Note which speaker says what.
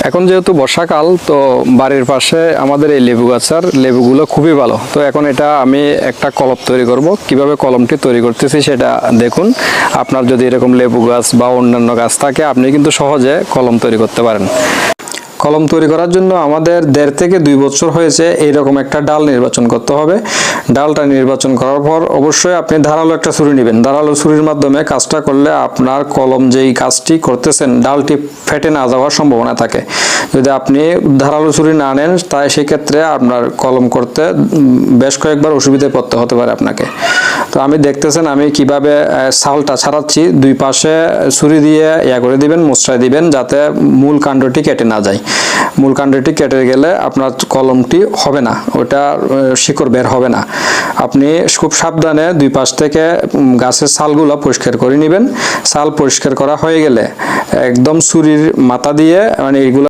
Speaker 1: এখন যেহেতু বর্ষাকাল, তো বাড়ির পাশে আমাদের এই লেবু গাছ আর লেবুগুলো খুবই ভালো। তো এখন এটা আমি একটা কলম তৈরি করব। কিভাবে কলমটি তৈরি করতেছি সেটা দেখুন। আপনার যদি এরকম লেবু গাছ বা অন্যান্য গাছ থাকে, আপনি কিন্তু সহজে কলম তৈরি করতে পারেন। কলম তৈরি করার জন্য আমাদের 1.5 থেকে 2 বছর হয়েছে এইরকম একটা ডাল নির্বাচন করতে হবে। ডালটা নির্বাচন করার পর অবশ্যই আপনি ধারালো একটা ছুরি নেবেন। ধারালো ছুরির মাধ্যমে কাজটা করলে আপনার কলম যেই কাজটি করতেছেন ডালটি ফেটে না যাওয়ার সম্ভাবনা থাকে। যদি আপনি ধারালো ছুরি না নেন, তাই সেক্ষেত্রে আপনার কলম করতে বেশ কয়েকবার অসুবিধায় পড়তে হতে পারে আপনাকে। তো আমি দেখতেছেন আমি কিভাবে ছালটা ছাড়াচ্ছি। দুই পাশে ছুরি দিয়ে করে দিবেন, মোচড়ায় দিবেন, যাতে মূল কাণ্ডটি কেটে না যায়। মূল কাণ্ডটি কেটে গেলে আপনার কলমটি হবে না, ওটা শিকড় বের হবে না। আপনি খুব সাবধানে দুই পাশ থেকে গাছের ছালগুলো পরিষ্কার করে নেবেন। ছাল পরিষ্কার করা হয়ে গেলে একদম ছুরির মাথা দিয়ে মানে এইগুলো